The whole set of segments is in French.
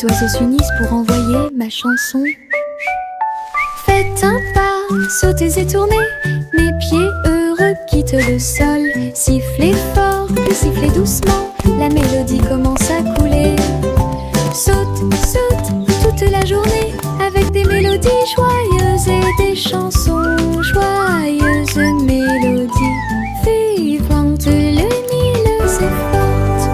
Les oiseaux s'unissent pour envoyer ma chanson. Faites un pas, sautez et tournez, mes pieds heureux quittent le sol. Sifflez fort, puis sifflez doucement, la mélodie commence à couler. Saute, saute, toute la journée, avec des mélodies joyeuses et des chansons joyeuses. Mélodies vivantes, lumineuses et fortes.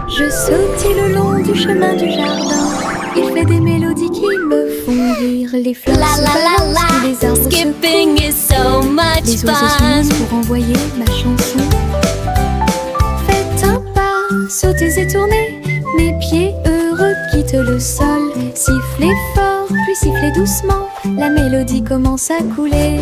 Je sautille le long du chemin du jardin. Il fait des mélodies qui me font rire. Les fleurs se balancent, tous les arbres Skipping is so much les oiseaux fun. s'unissent pour envoyer ma chanson. Faites un pas, sautez et tournez, mes pieds heureux quittent le sol. Sifflez fort, puis sifflez doucement, la mélodie commence à couler.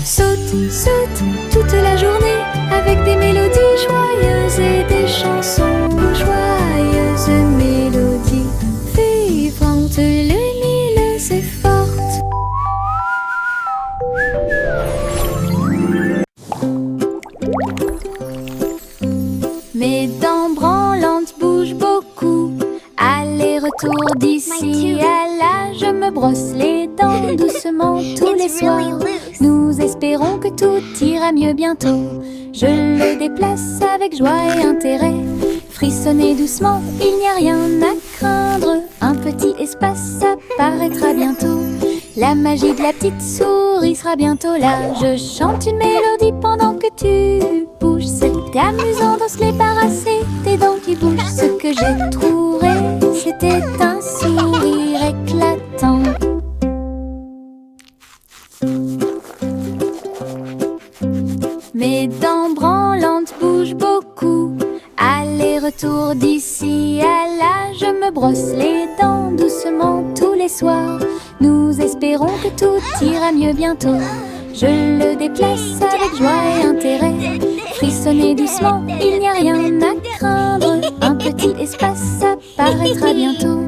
Saute, saute, toute la journée, avec des mélodies joyeuses et des chansons joyeuses. Mélodies vivantes, lumineuses et fortes. Mes dents branlantes bougent beaucoup. Aller-retour d'ici à là, je me brosse les dents doucement tous les soirs. Nous espérons que tout ira mieux bientôt. Je le déplace avec joie et intérêt. Frissonnez doucement, il n'y a rien à craindre. Un petit espace apparaîtra bientôt. La magie de la petite souris sera bientôt là. Je chante une mélodie pendant que tu bouges. C'est amusant de se débarrasser des dents qui bougent. Ce que j'ai trouvé, c'était un sourire éclatant. Mes dents branlantes bougent beaucoup. Aller-retour d'ici à là, je me brosse les dents doucement tous les soirs. Nous espérons que tout ira mieux bientôt. Je le déplace avec joie et intérêt. Frissonnez doucement, il n'y a rien à craindre. Un petit espace apparaîtra bientôt.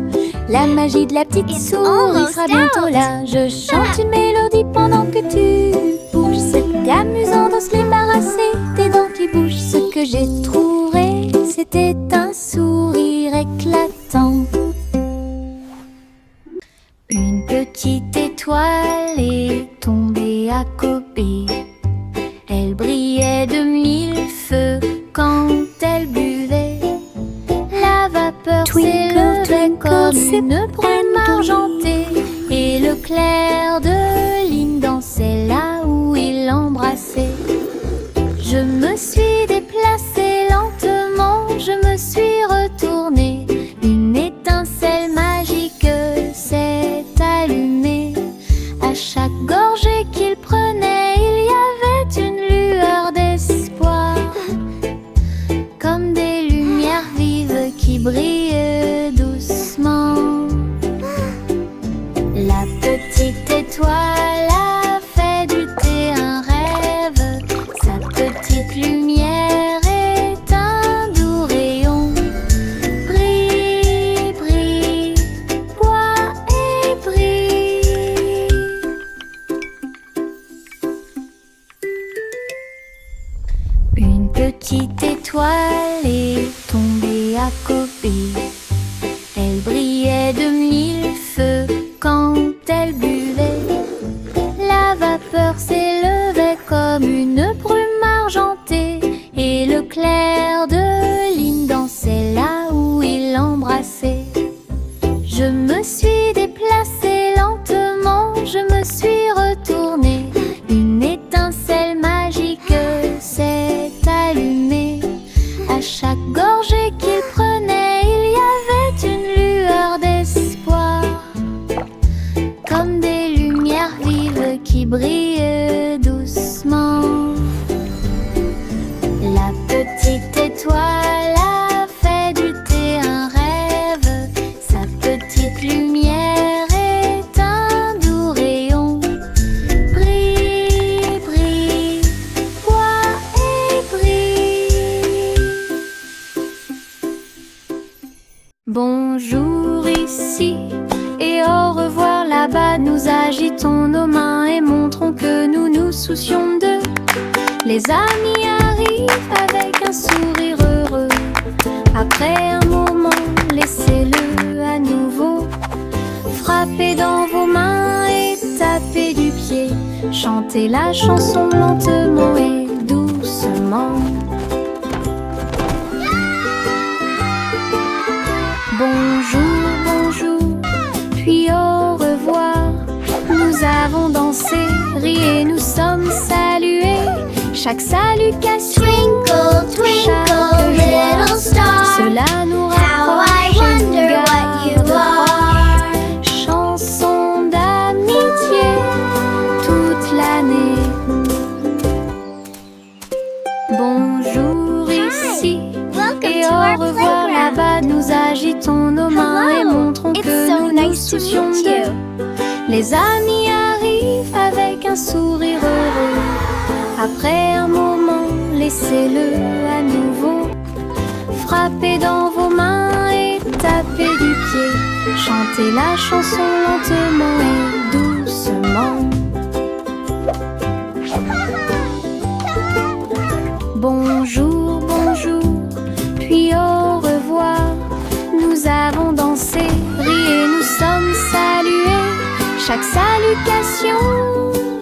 La magie de la petite souris sera bientôt là. Je chante une mélodie pendant que tu bouges. C'est amusant de se débarrasser des dents qui bougent. Ce que j'ai trouvé, c'était un sourire éclatant. Une petite étoile est tombée à côté. Elle brillait de mille feux quand elle buvait. La vapeur s'élevait comme une brume argentée. Et le clair de lune dansait là où il l'embrassait. Je me suis déplacée lentement, je me suis retournée. Une étincelle magique s'est allumée. À chaque gorgée qu'il prenait, il y avait une lueur d'espoir. Comme des lumières vives qui brillent doucement. La petite étoile a fait du thé un rêve. Sa petite lumière est un doux rayon. Brille, brille, bois et brille. Une petite étoile est tombée à côté. Elle brillait de mille feux quand elle buvait. La vapeur s'élevait comme une brume argentée. Et le clair de lune dansait là où il l'embrassait. Je me suis déplacée lentement, je me suis retournée. Une étincelle magique s'est allumée. À chaque gorgée qu'il prenait, il y avait une lueur d'espoir. Comme des lumières vives qui brillent doucement. La petite étoile a fait du thé un rêve. Sa petite lumière est un doux rayon. Brille, brille, bois et brille. Bonjour ici et au revoir là-bas. Nous agitons nos mains et montrons que nous nous souvenons soucions d'eux. Les amis arrivent avec un sourire heureux. Après un moment, laissez-le à nouveau. Frappez dans vos mains et tapez du pied. Chantez la chanson lentement et doucement. Bonjour, bonjour, puis au revoir. Nous avons dansé, ri et nous sommes salués. Chaque salutation, Twinkle, twinkle, little star, cela nous how I rapproche et nous wonder what you garde are. proches. Chanson d'amitié toute l'année. Bonjour ici Welcome et to au our revoir playground. là-bas. Nous agitons nos mains et montrons It's que so nous nous nice to soucions meet d'eux. you. Les amis arrivent avec un sourire heureux. Après un moment, laissez-le à nouveau. Frappez dans vos mains et tapez du pied. Chantez la chanson lentement et doucement. Bonjour, bonjour, puis au revoir. Nous avons dansé, ri et nous sommes salués. Chaque salutation,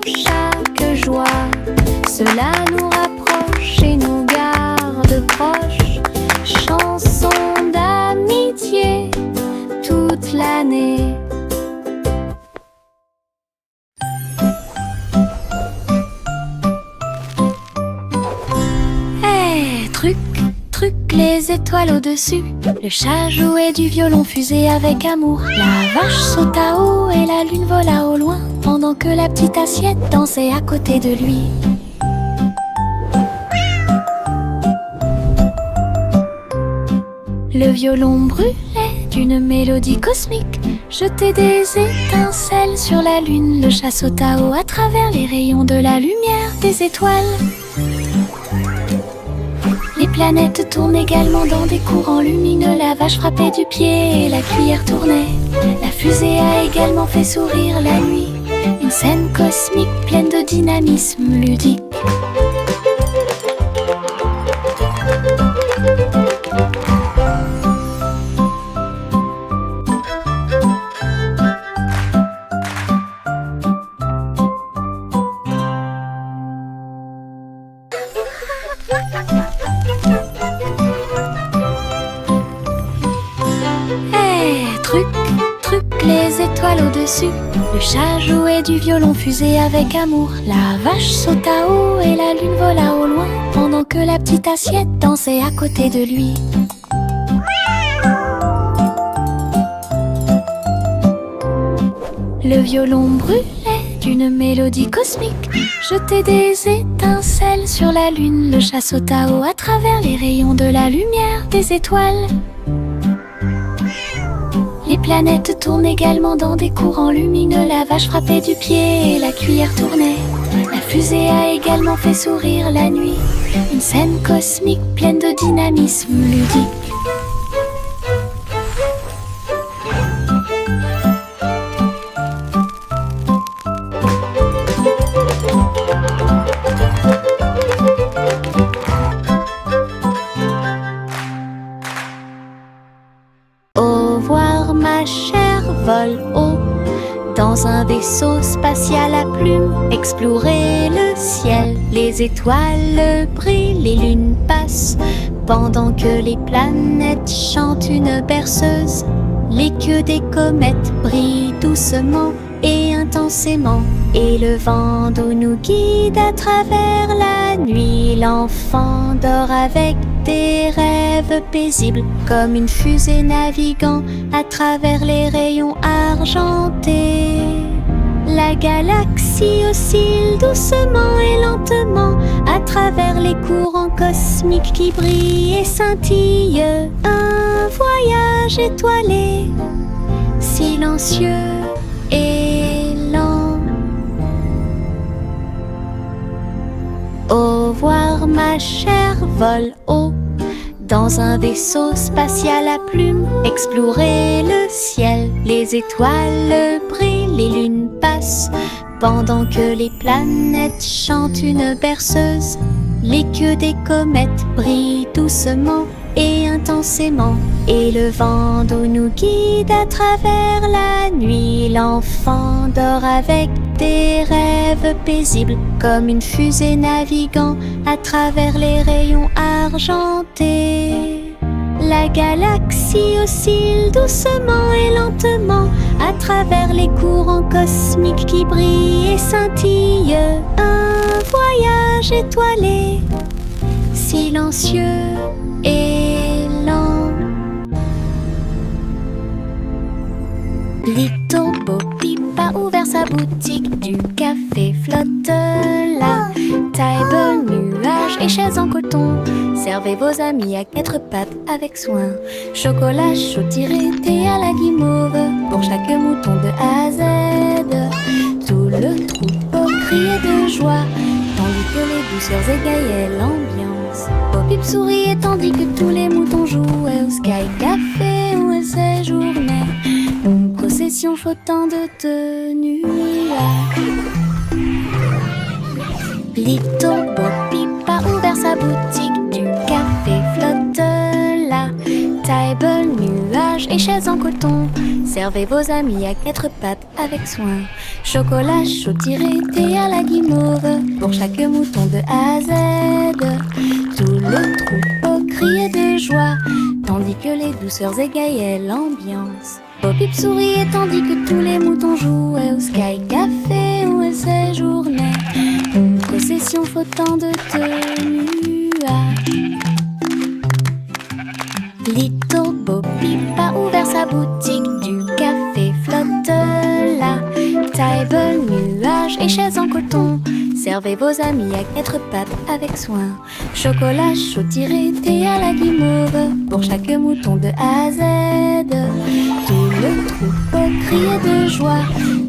chaque joie, cela nous rapproche et nous garde proches. Chanson d'amitié toute l'année. Hey, truc, truc, les étoiles au-dessus. Le chat jouait du violon fusé avec amour. La vache sauta haut et la lune vola au loin, pendant que la petite assiette dansait à côté de lui. Le violon brûlait d'une mélodie cosmique, jetait des étincelles sur la lune. Le chat sauta haut à travers les rayons de la lumière des étoiles. Les planètes tournent également dans des courants lumineux. La vache frappait du pied et la cuillère tournait. La fusée a également fait sourire la nuit. Une scène cosmique pleine de dynamisme ludique. Truc, truc, les étoiles au-dessus. Le chat jouait du violon fusé avec amour. La vache sauta haut et la lune vola au loin, pendant que la petite assiette dansait à côté de lui. Le violon brûlait d'une mélodie cosmique, jetait des étincelles sur la lune. Le chat sauta haut à travers les rayons de la lumière des étoiles. Les planètes tournent également dans des courants lumineux. La vache frappait du pied et la cuillère tournait. La fusée a également fait sourire la nuit. Une scène cosmique pleine de dynamisme ludique. Au revoir ma chère, vole haut dans un vaisseau spatial à plumes. Explorer le ciel, les étoiles brillent, les lunes passent, pendant que les planètes chantent une berceuse. Les queues des comètes brillent doucement et intensément, et le vent d'eau nous guide à travers la nuit. L'enfant dort avec des rêves paisibles, comme une fusée naviguant à travers les rayons argentés. La galaxie oscille doucement et lentement à travers les courants cosmiques qui brillent et scintillent. Un voyage étoilé, silencieux et lent. Au revoir ma chère, vole haut dans un vaisseau spatial à plumes. Explorer le ciel, les étoiles brillent, les lunes passent, Pendant que les planètes chantent une berceuse, les queues des comètes brillent doucement et intensément, et le vent d'eau nous guide à travers la nuit. L'enfant dort avec des rêves paisibles, comme une fusée naviguant à travers les rayons argentés. La galaxie oscille doucement et lentement à travers les courants cosmiques qui brillent et scintillent. Un voyage étoilé, silencieux et lent. Little Bo Peep a ouvert sa boutique, du café flotte là. Table, nuages et chaises en coton, servez vos amis à quatre pattes avec soin. Chocolat chaud tiré, thé à la guimauve, pour chaque mouton de A à Z. Tout le troupeau criait de joie, tandis que les douceurs égayaient l'ambiance. Bo Peep souriait tandis que tous les moutons jouaient au Sky Café où elle séjournait. Une procession flottant de nuages. Little Bo Peep a ouvert sa boutique, du café flotte là. Table, nuages et chaises en coton, servez vos amis à quatre pattes avec soin. Chocolat chaud tiré, thé à la guimauve, pour chaque mouton de A à Z. Tout le troupeau criait de joie, tandis que les douceurs égayaient l'ambiance. Bo Peep souriait tandis que tous les moutons jouaient au Sky Café où elle séjournait. Une procession flottant de nuages. Little Bo Peep a ouvert sa boutique, du café flotte là. Table, nuages et chaises en coton, servez vos amis à quatre pattes avec soin. Chocolat chaud tiré, thé à la guimauve, pour chaque mouton de A à Z. Tout le troupeau criait de joie,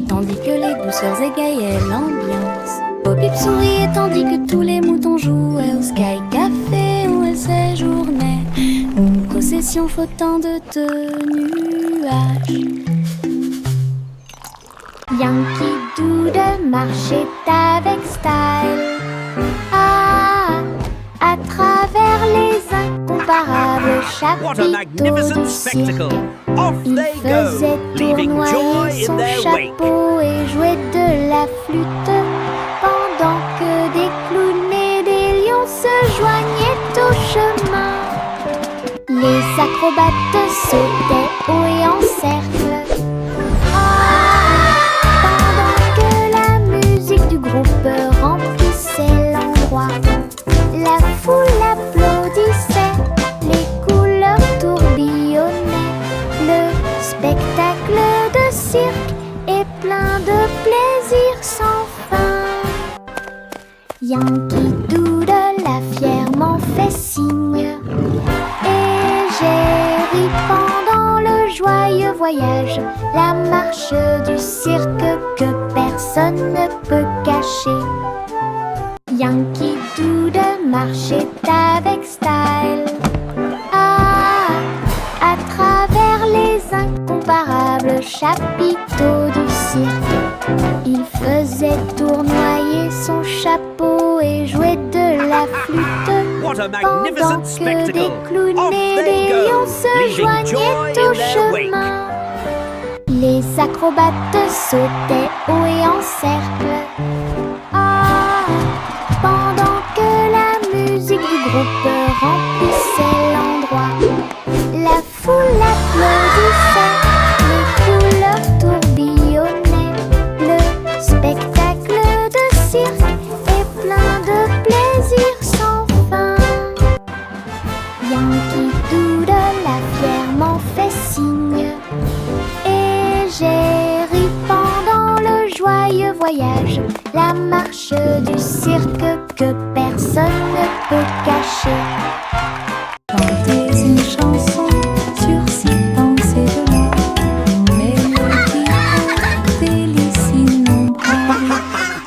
tandis que les douceurs égayaient l'ambiance. Bo Peep souriait tandis que tous les moutons jouaient au Sky Café où elle séjournait. Une procession flottant de nuages. Yankee Doodle marchait avec style. Ah, à travers les incomparables What a chapiteaux magnificent du cirque. spectacle! Off Il they faisait go, leaving joy tournoyer in son their wake. chapeau et jouait de la flûte, pendant que des clowns et des lions se joignaient au chemin. Les acrobates sautaient haut et en cercle. Ah, pendant que la musique du groupe remplissait l'endroit, la foule applaudissait, les couleurs tourbillonnaient. Le spectacle de cirque est plein de plaisir sans fin. Yankee Doodle a fièrement fait signe, et j'ai ri pendant le joyeux voyage, la marche du cirque que personne ne peut cacher. Yankee Doodle marchait avec style. Ah, à travers les incomparables chapiteaux du cirque, il faisait tournoyer son chapeau et jouait de la flûte, What a pendant magnificent que spectacle! des clowns Off et they des go, lions se leaving joignaient joy au in their wake. chemin. Les acrobates sautaient haut et en cercle. Ah, pendant que la musique du groupe remplissait l'endroit, la foule applaudissait, les couleurs tourbillonnaient. Le spectacle de cirque est plein de plaisir sans fin. Yankee Doodle a fièrement fait signe, et j'ai ri pendant le joyeux voyage, la marche du cirque que personne ne peut cacher. Chantez une chanson sur six pensées de moi, une mélodie délice innombrable.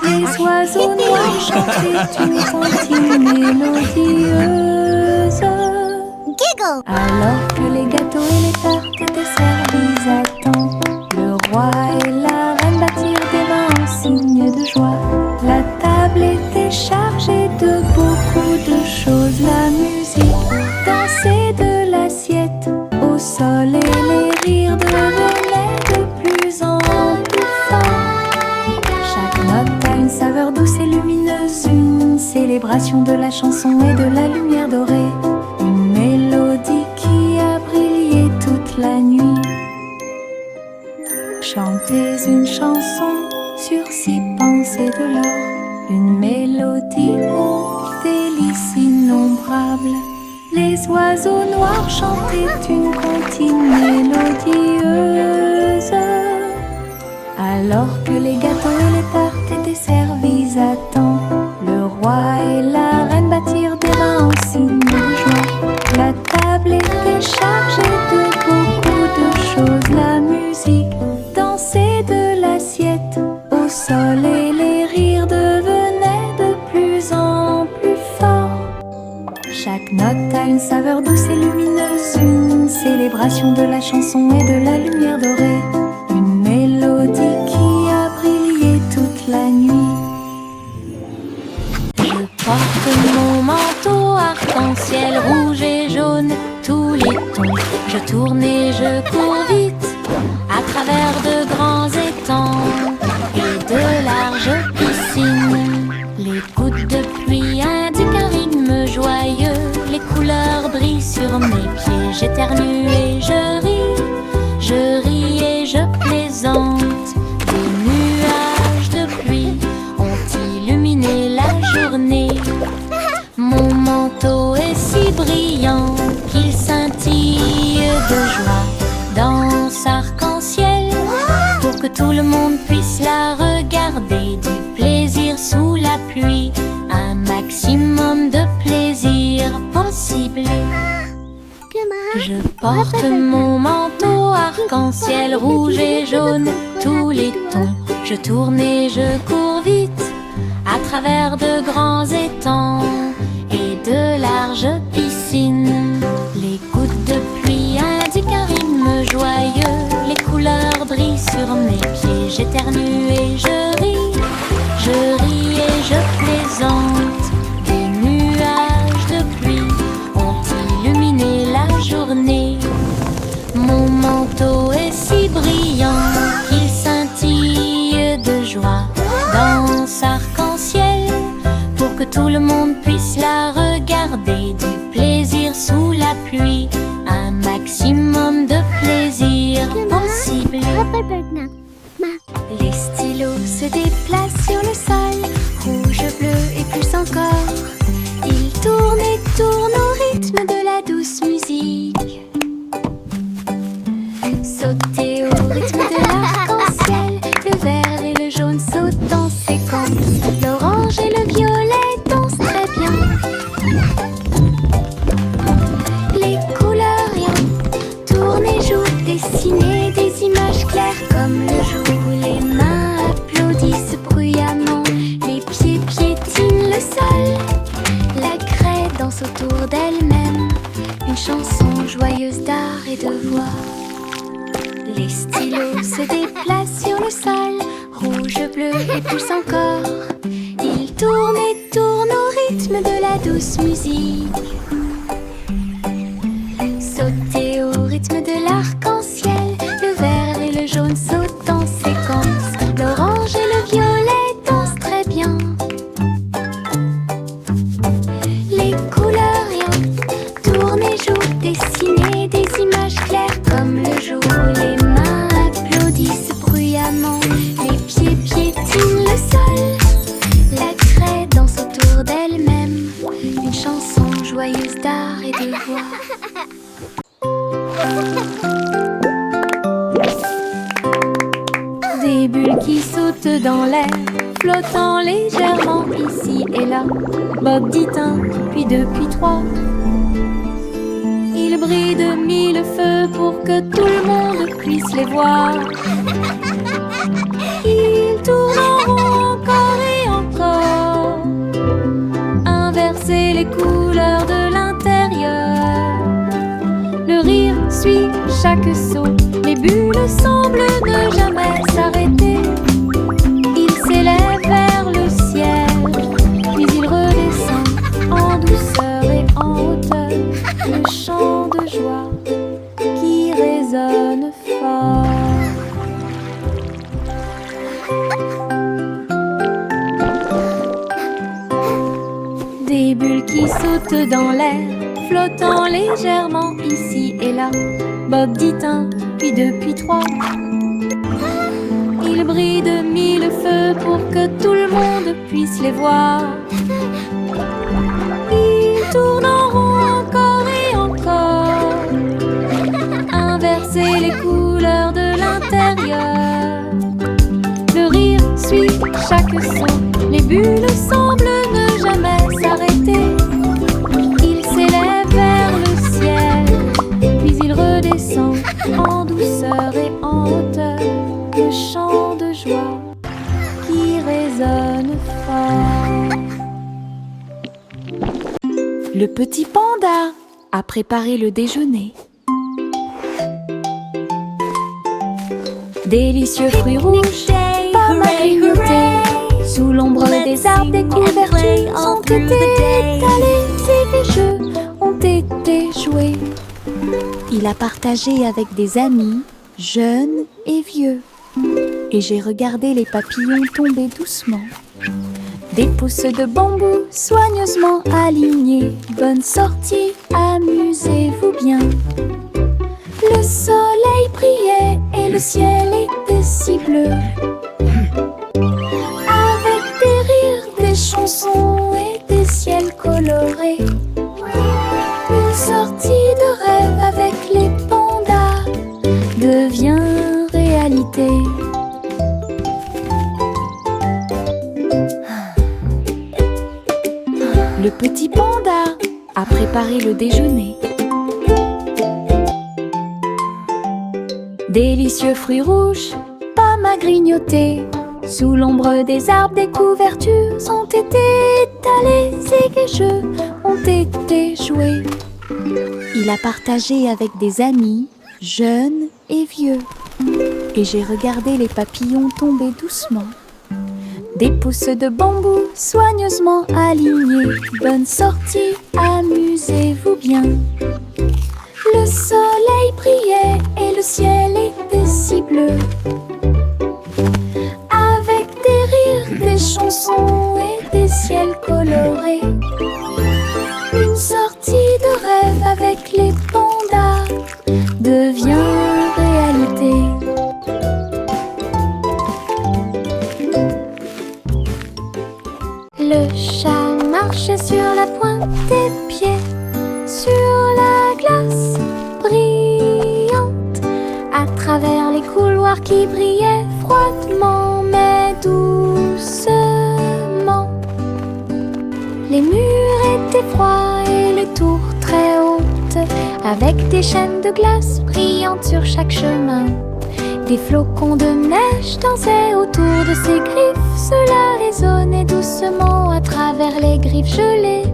Les oiseaux noirs chantaient une comptine mélodieuse. Alors que les gâteaux et les tartes étaient servis à temps, le roi et la reine battirent des mains en signe de changer de beaucoup de choses. La musique dansait de l'assiette au sol et les rires devenaient de plus en plus forts. Chaque note a une saveur douce et lumineuse, une célébration de la chanson et de la lumière dorée, une mélodie qui a brillé toute la nuit. Chantez une chanson sur 6 pensées de l'or, une mélodie aux délices innombrables. Les oiseaux noirs chantaient une comptine mélodieuse, alors que les gâteaux et les tartes étaient servis à temps. Le roi et la reine battirent des mains en signe de joie. La table était chargée de beaucoup de choses. La musique dansait de l'assiette au sol et les rires devenaient de plus en plus forts. Chaque note a une saveur douce et lumineuse, une célébration de la chanson et de la lumière dorée, une mélodie qui a brillé toute la nuit. Je porte mon manteau arc-en-ciel rouge et jaune, tous les tons. Je tourne et je cours vite à travers de grands étangs et de larges piscines. Les gouttes de pluie indiquent un rythme joyeux, les couleurs brillent sur mes pieds. J'éternue et je ris et je plaisante. Des nuages de pluie ont illuminé la journée. Mon manteau est si brillant qu'il scintille de joie. Danse arc-en-ciel pour que tout le monde puisse la regarder. Du plaisir sous la pluie, un maximum de plaisir possible. Je porte mon manteau arc-en-ciel rouge et jaune, tous les tons. Je tourne et je cours vite à travers de grands étangs et de larges piscines. Les gouttes de pluie indiquent un rythme joyeux, les couleurs brillent sur mes pieds. J'éternue et je ris et je plaisante. Des nuages de pluie ont illuminé la journée. Mon manteau est si brillant qu'il scintille de joie. Danse arc-en-ciel pour que tout le monde puisse la regarder. Du plaisir sous la pluie, un maximum de plaisir possible. Les stylos se déplacent sur le sol, rouge, bleu et plus encore. Ils tournent et tournent au rythme de la douce musique. Sautez au rythme de l'arc-en-ciel, le vert et le jaune sautent en séquence. L'orange et le violet dansent très bien. Les couleurs riant, tournent et jouent, dessinent des images claires comme le jour. Les mains applaudissent bruyamment, les pieds piétinent le sol. La craie danse autour d'elle-même, une chanson joyeuse d'art et de voix. Les stylos se déplacent sur le sol, rouge, bleu et plus encore. Ils tournent et tournent au rythme de la douce musique. Sautez au rythme de l'arc-en-ciel, le vert et le jaune sautent en séquence. L'orange et le violet dansent très bien. Les couleurs riant, tournent et jouent, dessinent des images claires comme le jour. Les mains applaudissent bruyamment, les pieds piétinent le sol. La craie danse autour d'elle-même, une chanson joyeuse d'art et de voix. Des bulles qui sautent dans l'air, flottant légèrement ici et là. Bob dit un, puis deux, puis trois. Ils brillent de mille feux pour que tout le monde puisse les voir. Ils tournent en rond encore et encore, inverser les couleurs de l'intérieur. Le rire suit chaque saut, les bulles semblent ne jamais s'arrêter. Ils s'élèvent vers le ciel, puis ils redescendent joie qui résonne fort. Des bulles qui sautent dans l'air, flottant légèrement ici et là. Bob dit un, puis deux, puis trois. Ils brillent de mille feux pour que tout le monde puisse les voir. Ils tournent en rond encore et encore, inverser les couleurs de l'intérieur. Le rire suit chaque son, les bulles semblent ne jamais s'arrêter. Il s'élève vers le ciel, puis il redescend en douceur et en hauteur. Le chant de joie qui résonne fort. Le petit panda a préparé le déjeuner. Délicieux fruits rouges, pommes à grignoter. Sous l'ombre des arbres, des couvertures ont été étalées et des jeux ont été joués. Il a partagé avec des amis, jeunes et vieux. Et j'ai regardé les papillons tomber doucement. Des pousses de bambou soigneusement alignées. Bonne sortie, amusez-vous bien. Le soleil brillait et le ciel était si bleu. Avec des rires, des chansons et des ciels colorés. Une sortie de rêve avec les pandas devient réalité. Le petit panda a préparé le déjeuner. Délicieux fruits rouges, pommes à grignoter. Sous l'ombre des arbres, des couvertures ont été étalées et des jeux ont été joués. Il a partagé avec des amis, jeunes et vieux. Et j'ai regardé les papillons tomber doucement. Des pousses de bambou soigneusement alignées. Bonne sortie, amusez-vous bien. Le soleil brillait et le ciel était si bleu. Avec des rires, des chansons et des ciels colorés. Une sortie de rêve avec les pandas devient réalité. Le chat marchait sur la pointe des pieds, sur la glace brillante, à travers les couloirs qui brillaient froidement mais doucement. Les murs étaient froids et les tours très hautes, avec des chaînes de glace brillantes sur chaque chemin. Des flocons de neige dansaient autour de ses griffes. Cela résonnait doucement à travers les griffes gelées.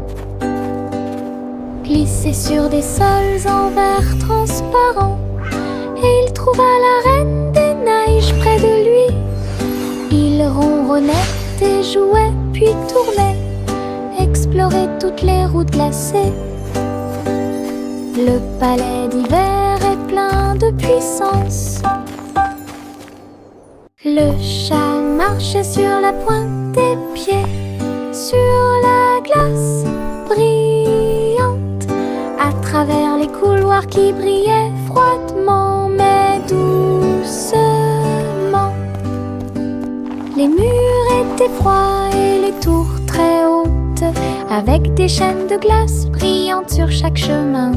Glissait sur des sols en verre transparent, et il trouva la reine des neiges près de lui. Il ronronnait et jouait puis tournait, explorait toutes les routes glacées. Le palais d'hiver est plein de puissance. Le chat marchait sur la pointe des pieds, sur la glace brillante, à travers les couloirs qui brillaient froidement mais doucement. Les murs étaient froids et les tours très hautes, avec des chaînes de glace brillantes sur chaque chemin.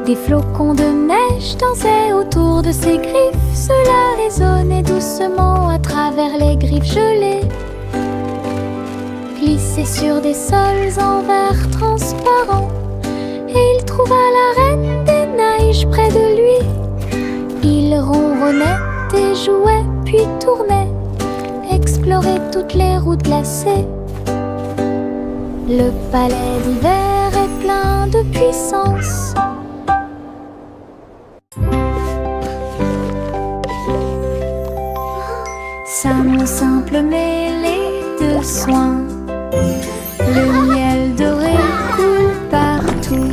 Des flocons de neige dansaient autour de ses griffes. Cela résonnait doucement à travers les griffes gelées. Glissait sur des sols en verre transparent, et il trouva la reine des neiges près de lui. Il ronronnait et jouait puis tournait, explorait toutes les routes glacées. Le palais d'hiver est plein de puissance. Sa simple mêlée de soins, le miel doré coule partout.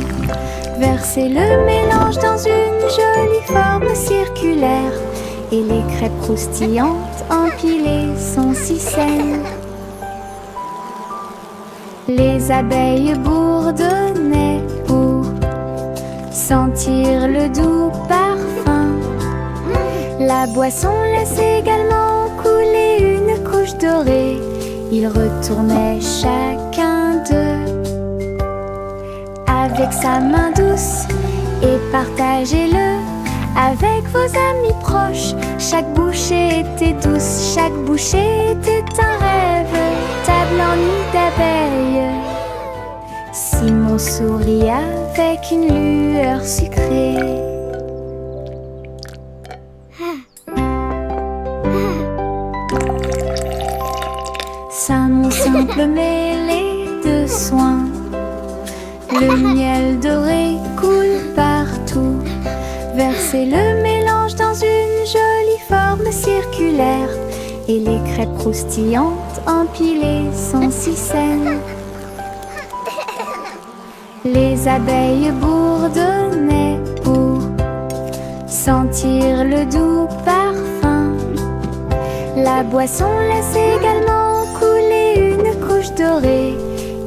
Versez le mélange dans crêpes croustillantes empilées sont si saines. Les abeilles bourdonnaient pour sentir le doux parfum. La boisson laisse également couler une couche dorée. Ils retournaient chacun d'eux avec sa main douce et partagez-le avec vos amis proches. Chaque bouchée était douce, chaque bouchée était un rêve. Table en nid d'abeilles. Simon sourit avec une lueur sucrée. Simon simple mêlé de soin. Le miel doré coule partout. Versez le mélange dans une jolie forme circulaire. Et les crêpes croustillantes empilées sont si saines. Les abeilles bourdonnaient pour sentir le doux parfum. La boisson laisse également couler une couche dorée.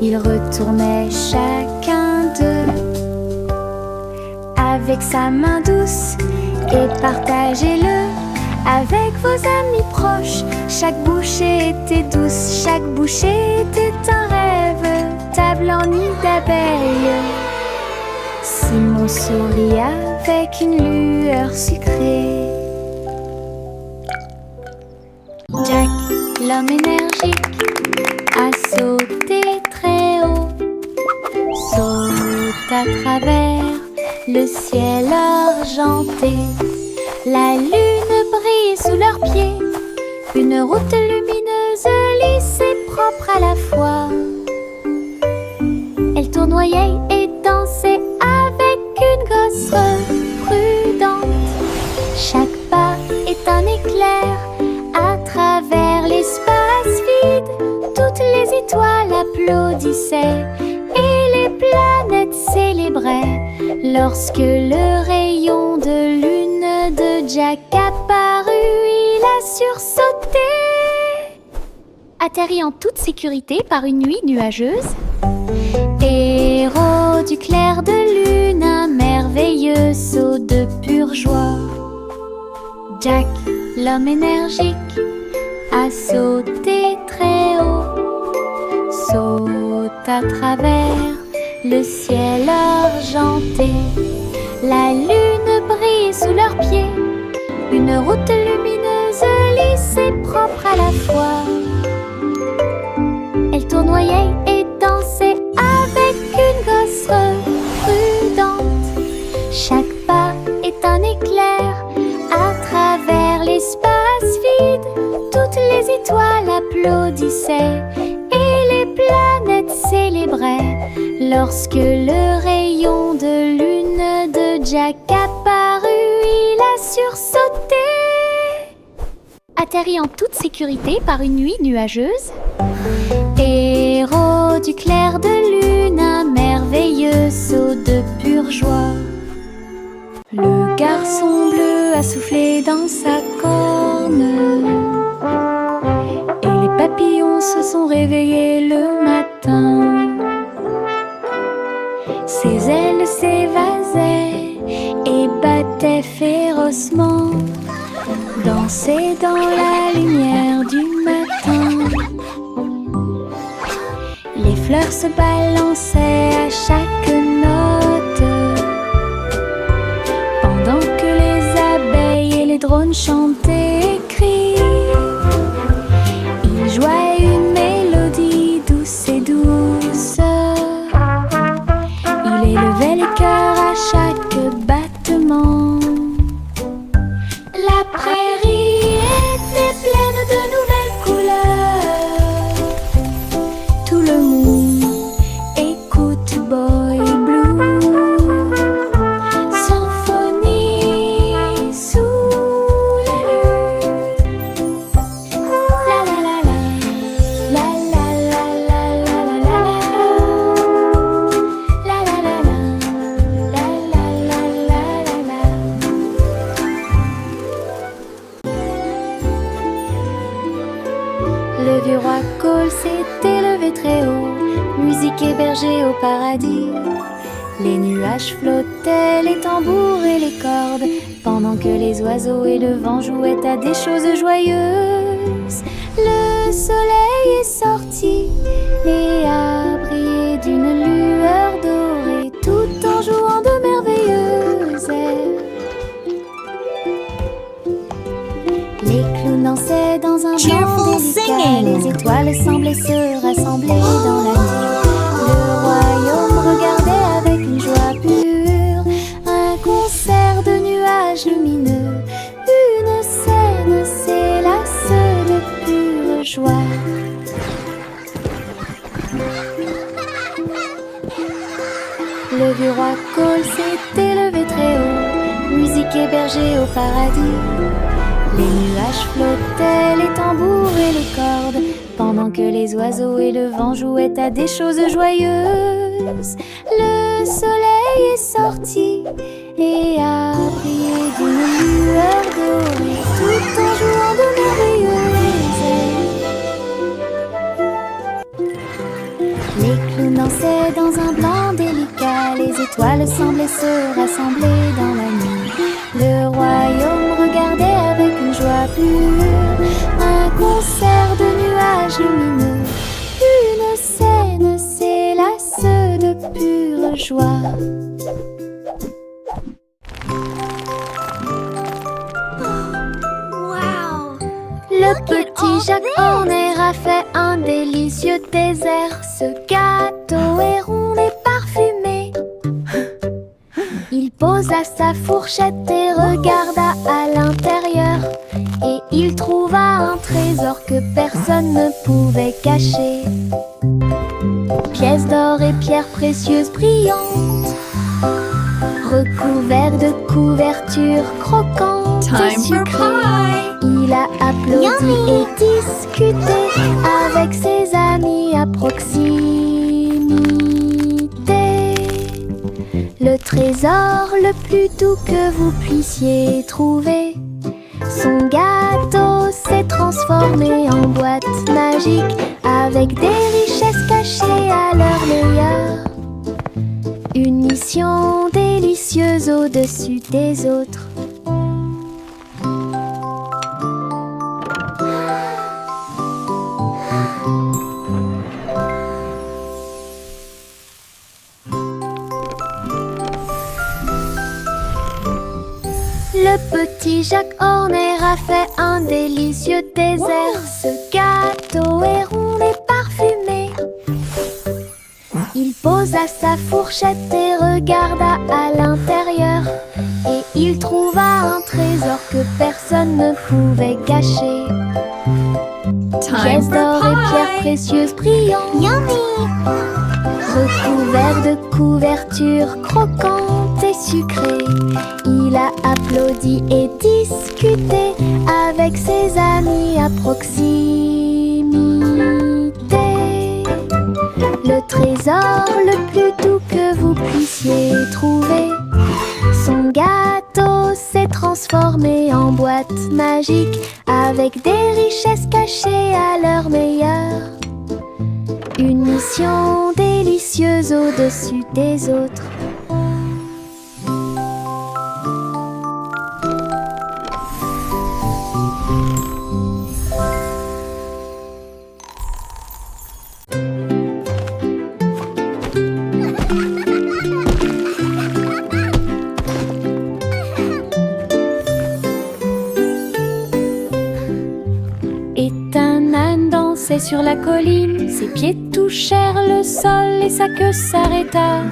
Ils retournaient chacun d'eux avec sa main douce et partagez-le avec vos amis proches. Chaque bouchée était douce, chaque bouchée était un rêve. Table en nid d'abeilles. Simon sourit avec une lueur sucrée. Jack, l'homme énergique, a sauté très haut. Saute à travers le ciel argenté. La lune brille sous leurs pieds. Une route lumineuse, lisse et propre à la fois. Elle tournoyait et dansait avec une gosse prudente. Chaque pas est un éclair à travers l'espace vide. Toutes les étoiles applaudissaient et les planètes célébraient lorsque le rayon de lune de Jack apparut. Il a sursauté, atterri en toute sécurité par une nuit nuageuse. Héros du clair de lune, un merveilleux saut de pure joie. Jack, l'homme énergique, a sauté très haut. Saute à travers le ciel argenté. La lune brille sous leurs pieds. Une route lumineuse, lisse et propre à la fois. Elle tournoyait et dansait avec une gosse prudente. Chaque pas est un éclair à travers l'espace vide. Toutes les étoiles applaudissaient et les planètes célébraient lorsque le rayon de lune de Jack apparut. Il a sursauté, atterri en toute sécurité par une nuit nuageuse. Héros du clair de lune, un merveilleux saut de pure joie. Le garçon bleu a soufflé dans sa corne et les papillons se sont réveillés le matin. Ses ailes s'évasaient et battaient férocement, dansaient dans la lumière du matin. Les fleurs se balançaient à chaque note, pendant que les abeilles et les drones chantaient et crient. Ils jouaient une mélodie douce et douce. Il élevait les cœurs à chaque battement. La prairie était pleine de nouvelles couleurs. Tout le monde écoute Boy Blue. Symphonie sous la paradis. Les nuages flottaient, les tambours et les cordes, pendant que les oiseaux et le vent jouaient à des choses joyeuses. Le soleil est sorti et a brillé d'une lueur dorée, tout en jouant de merveilleuses airs. Les clowns dansaient dans un blanc délicat, les étoiles semblaient se rassembler dans la nuit. Le royaume regardait avec une joie pure un concert de nuages lumineux. Une scène s'élasse de pure joie. Le vieux roi Cole s'est élevé très haut, musique hébergée au paradis. Les nuages flottaient, les tambours et les cordes, pendant que les oiseaux et le vent jouaient à des choses joyeuses. Le soleil est sorti et a brillé d'une lueur dorée, tout en jouant de merveilleuses airs. Les clowns dansaient dans un blanc délicat, les étoiles semblaient se rassembler dans la nuit. Le royaume regardait avec une joie pure un concert de nuages lumineux. Une scène s'élasse de pure joie. Wow! Le petit Jacques Horner a fait un délicieux dessert. Ce gâteau est rond et parfumé. Il posa sa fourchette et regarda à l'intérieur, et il trouva un trésor que personne ne pouvait cacher. Pièces d'or et pierres précieuses brillantes, recouverts de couvertures croquantes et sucrées. Il a applaudi et discuté avec ses amis à proximité. Le trésor le plus doux que vous puissiez trouver. Son gâteau s'est transformé en boîte magique, avec des richesses cachées à leur meilleur. Une mission délicieuse au-dessus des autres. Le petit Jacques Horner a fait un délicieux dessert. Ce gâteau est rond et parfumé. Il posa sa fourchette et regarda à l'intérieur, et il trouva un trésor que personne ne pouvait cacher. Pièces d'or et pierres précieuses brillantes, recouverts de couvertures croquantes et sucrées. Il a applaudi et discuté avec ses amis à proximité. Le trésor le plus doux que vous puissiez trouver. Son gâteau s'est transformé en boîte magique, avec des richesses cachées à leur meilleur. Une mission délicieuse au-dessus des autres. Sur la colline, ses pieds touchèrent le sol et sa queue s'arrêta.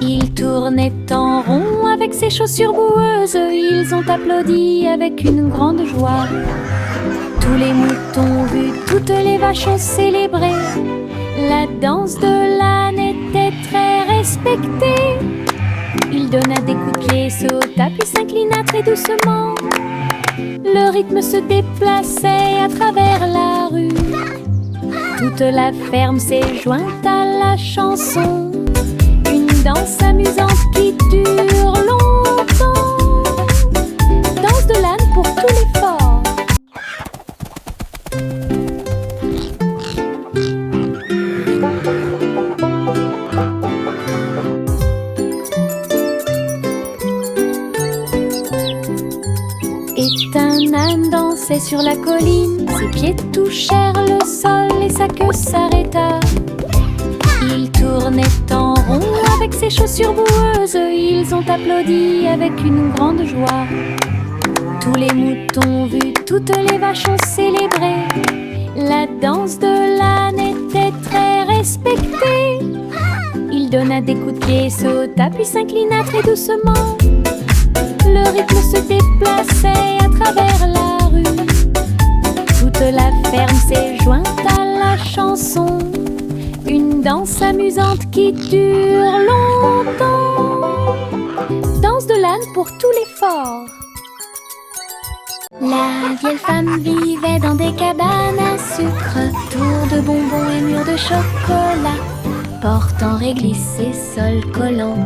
Il tournait en rond avec ses chaussures boueuses. Ils ont applaudi avec une grande joie. Tous les moutons vus, toutes les vaches ont célébré. La danse de l'âne était très respectée. Il donna des coups de pied, sauta puis s'inclina très doucement. Le rythme se déplaçait à travers la rue. Toute la ferme s'est jointe à la chanson. Une danse amusante qui dure longtemps. Danse de l'âne pour tous les forts. s'avançait sur la colline. Ses pieds touchèrent le sol et sa queue s'arrêta. Il tournait en rond avec ses chaussures boueuses. Ils ont applaudi avec une grande joie. Tous les moutons vus, toutes les vaches ont célébré. La danse de l'âne était très respectée. Il donna des coups de pied, sauta, puis s'inclina très doucement. Le rythme se déplaçait à travers la rue. Toute la ferme s'est jointe à la chanson. Une danse amusante qui dure longtemps. Danse de l'âne pour tous les forts. La vieille femme vivait dans des cabanes à sucre, tours de bonbons et murs de chocolat, portes en réglisse et sol collant,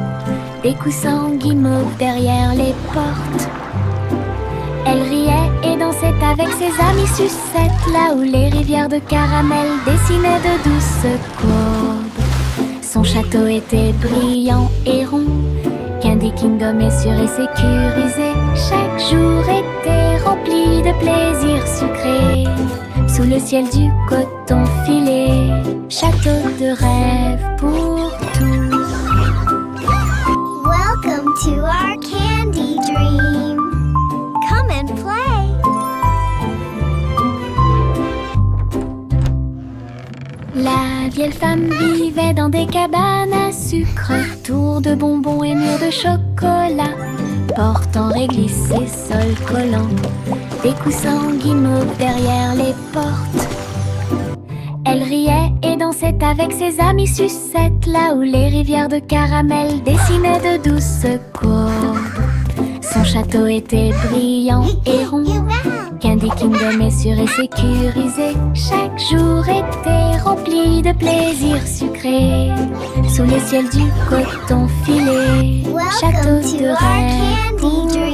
des coussins guimauves derrière les portes. Elle riait et dansait avec ses amis sucettes, là où les rivières de caramel dessinaient de douces courbes. Son château était brillant et rond, Candy Kingdom est sûr et sécurisé. Chaque jour était rempli de plaisirs sucrés. Sous le ciel du coton filé, château de rêve pour tous. Welcome to our candy dream. Come and play. La vieille femme vivait dans des cabanes à sucre, tours de bonbons et murs de chocolat, portes en réglisse et sol collant, des coussins guimauves derrière les portes. Elle riait et dansait avec ses amis sucettes, là où les rivières de caramel dessinaient de douces courbes. Son château était brillant et rond, Candy Kingdom est sûr et sécurisé. Chaque jour était rempli de plaisirs sucrés. Sous le ciel du coton filé, château Welcome de to our rêve candy dream.